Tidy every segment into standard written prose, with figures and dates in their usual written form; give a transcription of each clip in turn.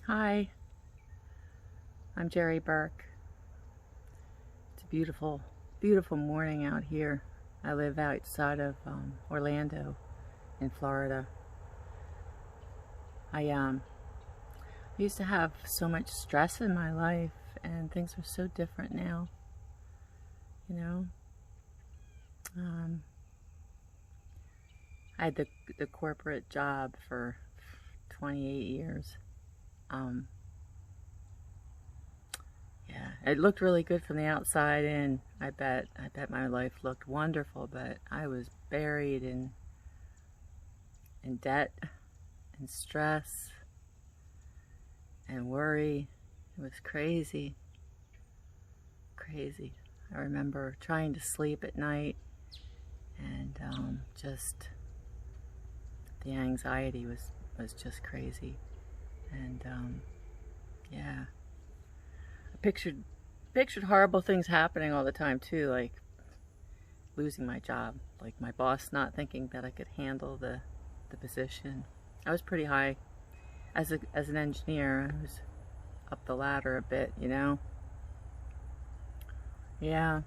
Hi, I'm Geri Burke. It's a beautiful, beautiful morning out here. I live outside of Orlando in Florida. I used to have so much stress in my life, and things are so different now. You know, I had the corporate job for 28 years. Yeah, it looked really good from the outside in. I bet my life looked wonderful, but I was buried in debt and stress and worry. It was crazy. Crazy. I remember trying to sleep at night, and just the anxiety was just crazy. And yeah, I pictured horrible things happening all the time too, like losing my job, like my boss not thinking that I could handle the position. I was pretty high as an engineer. I was up the ladder a bit, you know. Yeah,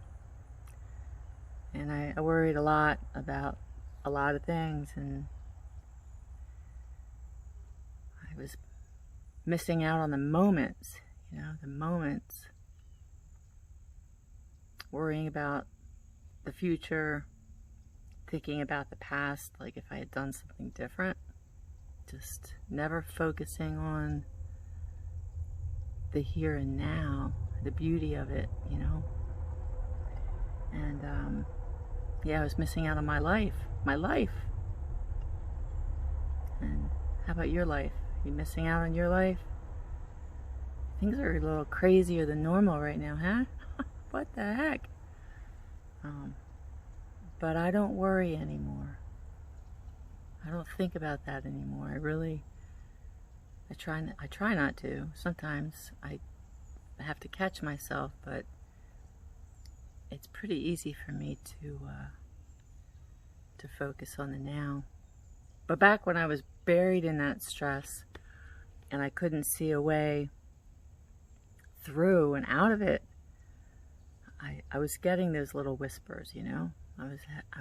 and I worried a lot about a lot of things, and I was missing out on the moments, you know, the moments, worrying about the future, thinking about the past, like if I had done something different, just never focusing on the here and now, the beauty of it, you know. And yeah, I was missing out on my life. And how about your life? You missing out on your life? Things are a little crazier than normal right now, huh? What the heck? But I don't worry anymore. I don't think about that anymore. I try not to. Sometimes I have to catch myself, but it's pretty easy for me to focus on the now. But back when I was buried in that stress and I couldn't see a way through and out of it, I was getting those little whispers, you know. I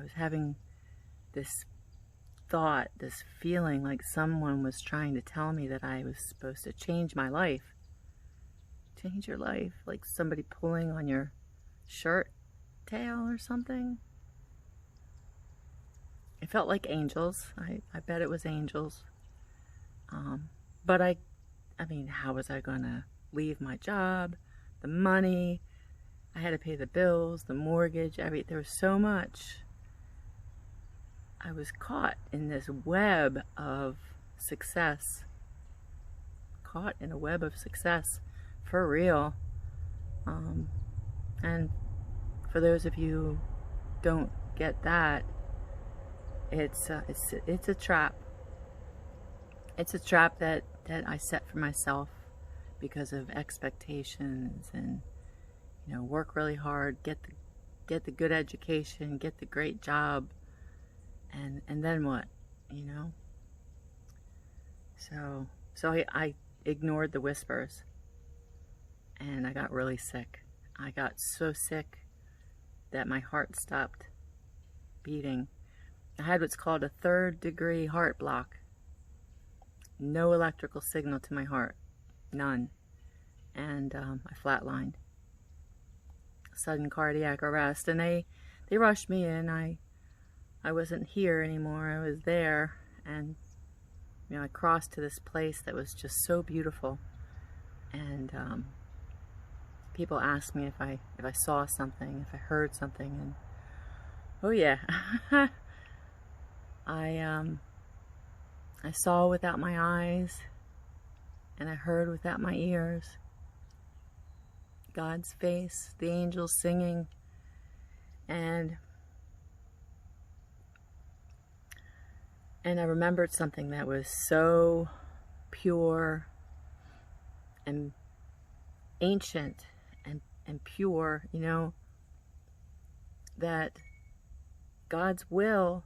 was having this thought, this feeling like someone was trying to tell me that I was supposed to change my life. Change your life, like somebody pulling on your shirt tail or something. It felt like angels. I bet it was angels. But I mean, how was I gonna leave my job, the money? I had to pay the bills, the mortgage, there was so much. I was caught in this web of success. Caught in a web of success, for real. And for those of you who don't get that, it's a trap. It's a trap that I set for myself because of expectations, and you know, work really hard, get the good education, get the great job, and then what, you know? So I ignored the whispers, and I got really sick. I got so sick that my heart stopped beating. I had what's called a 3rd-degree heart block. No electrical signal to my heart, none. And I flatlined. Sudden cardiac arrest, and they rushed me in. I wasn't here anymore. I was there, and you know, I crossed to this place that was just so beautiful, and people asked me if I saw something, if I heard something, and oh yeah, I saw without my eyes, and I heard without my ears. God's face, the angels singing, and I remembered something that was so pure and ancient and pure, you know, that God's will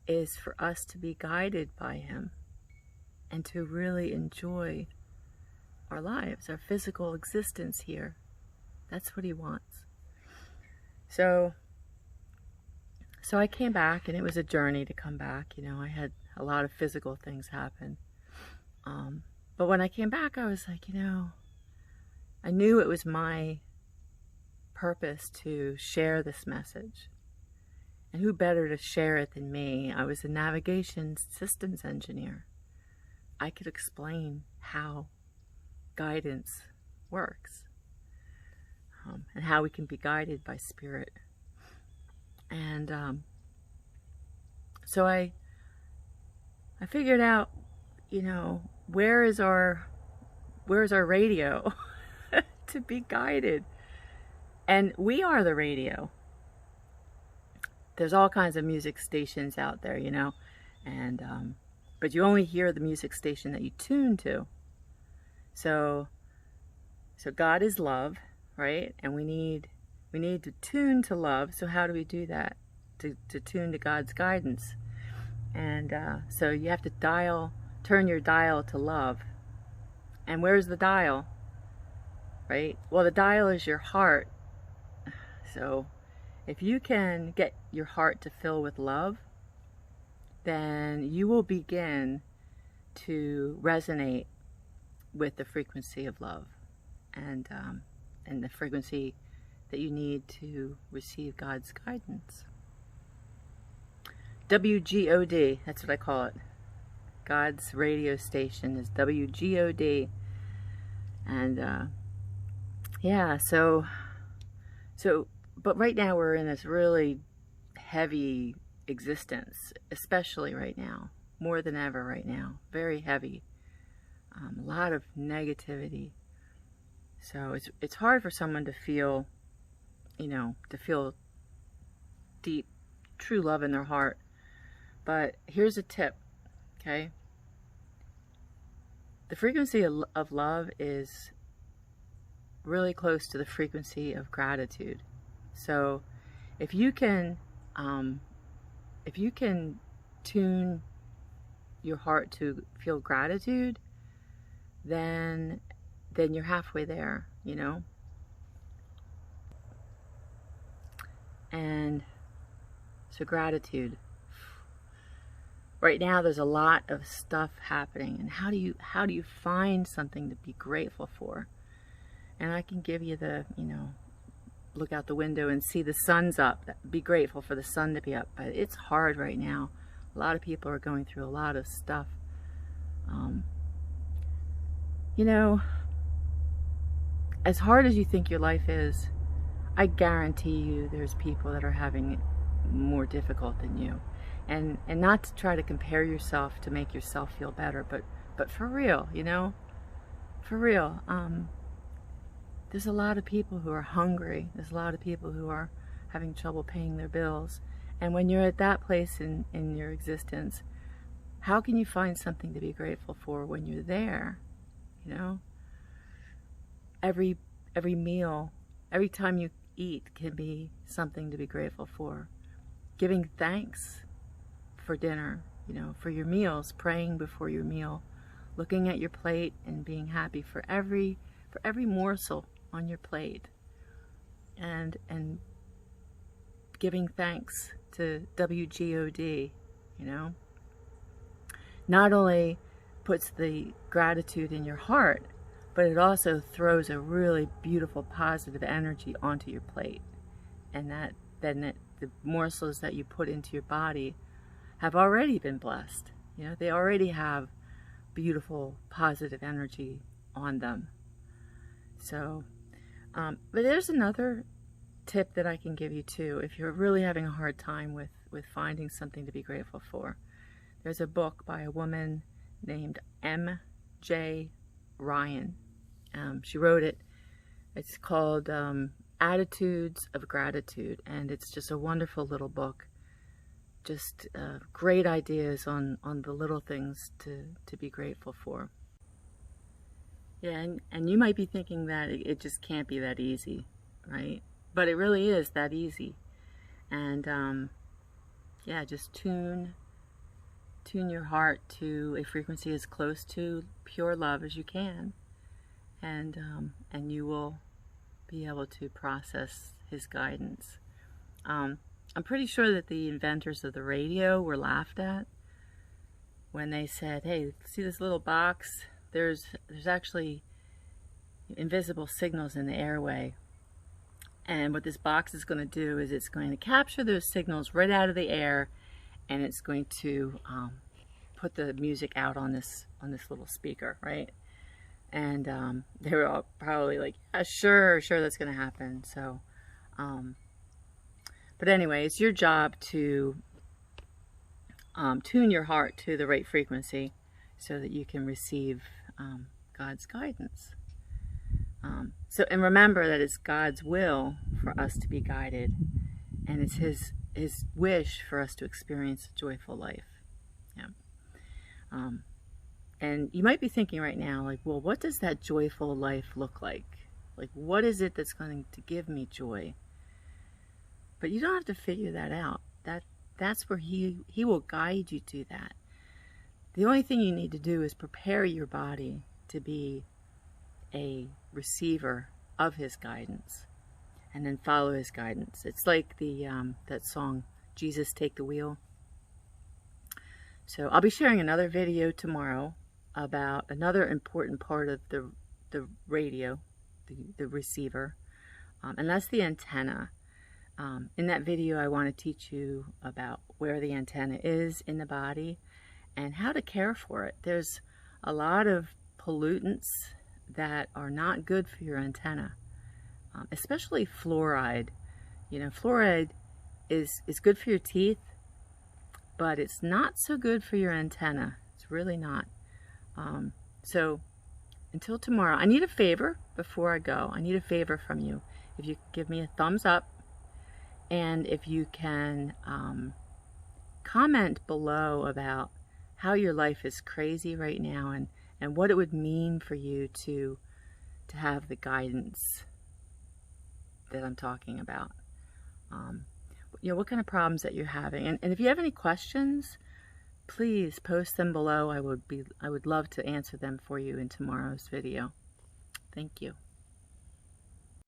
is for us to be guided by Him and to really enjoy our lives, our physical existence here. That's what he wants. So I came back, and it was a journey to come back. You know, I had a lot of physical things happen. But when I came back, I was like, you know, I knew it was my purpose to share this message. And who better to share it than me? I was a navigation systems engineer. I could explain how guidance works, and how we can be guided by spirit. And so I figured out, you know, where's our radio to be guided? And we are the radio. There's all kinds of music stations out there, you know, and but you only hear the music station that you tune to. So God is love, right? And we need to tune to love. So how do we do that? To tune to God's guidance. And so you have to turn your dial to love. And where's the dial? Right? Well, the dial is your heart. So if you can get your heart to fill with love, then you will begin to resonate with the frequency of love, and the frequency that you need to receive God's guidance. WGOD, that's what I call it. God's radio station is WGOD. And yeah, so but right now we're in this really heavy existence, especially right now, more than ever right now, very heavy. A lot of negativity. So it's hard for someone to feel, you know, to feel deep, true love in their heart. But here's a tip, okay? The frequency of love is really close to the frequency of gratitude. So if you can tune your heart to feel gratitude, then you're halfway there, you know. And so gratitude. Right now there's a lot of stuff happening, and how do you find something to be grateful for? And I can give you the, you know, look out the window and see the sun's up. Be grateful for the sun to be up. But it's hard right now. A lot of people are going through a lot of stuff. You know, as hard as you think your life is, I guarantee you there's people that are having it more difficult than you. And not to try to compare yourself to make yourself feel better, but for real, you know, for real. There's a lot of people who are hungry. There's a lot of people who are having trouble paying their bills. And when you're at that place in your existence, how can you find something to be grateful for when you're there? You know, every meal, every time you eat can be something to be grateful for. Giving thanks for dinner, you know, for your meals, praying before your meal, looking at your plate and being happy for every morsel on your plate, and giving thanks to WGOD, you know, not only puts the gratitude in your heart, but it also throws a really beautiful positive energy onto your plate, and the morsels that you put into your body have already been blessed. You know, they already have beautiful positive energy on them. So but there's another tip that I can give you too, if you're really having a hard time with finding something to be grateful for. There's a book by a woman named M.J. Ryan. She wrote it. It's called Attitudes of Gratitude, and it's just a wonderful little book. Just great ideas on the little things to be grateful for. Yeah, and you might be thinking that it just can't be that easy, right? But it really is that easy. And yeah, just tune your heart to a frequency as close to pure love as you can. and you will be able to process his guidance. I'm pretty sure that the inventors of the radio were laughed at when they said, hey, see this little box? There's actually invisible signals in the airway. And what this box is going to do is it's going to capture those signals right out of the air, and it's going to put the music out on this little speaker, right? And they were all probably like, yeah, sure, that's going to happen. So, but anyway, it's your job to tune your heart to the right frequency so that you can receive God's guidance. And remember that it's God's will for us to be guided, and it's His wish for us to experience a joyful life. Yeah. And you might be thinking right now, like, well, what does that joyful life look like? Like, what is it that's going to give me joy? But you don't have to figure that out. That's where He will guide you to that. The only thing you need to do is prepare your body to be a receiver of His guidance, and then follow His guidance. It's like the that song, Jesus Take the Wheel. So I'll be sharing another video tomorrow about another important part of the radio, the receiver, and that's the antenna. In that video, I want to teach you about where the antenna is in the body and how to care for it. There's a lot of pollutants that are not good for your antenna, especially fluoride. You know, fluoride is good for your teeth, but it's not so good for your antenna. It's really not. So until tomorrow, I need a favor before I go. I need a favor from you. If you could give me a thumbs up, and if you can comment below about how your life is crazy right now, and what it would mean for you to have the guidance that I'm talking about. You know, what kind of problems that you're having. And if you have any questions, please post them below. I would love to answer them for you in tomorrow's video. Thank you.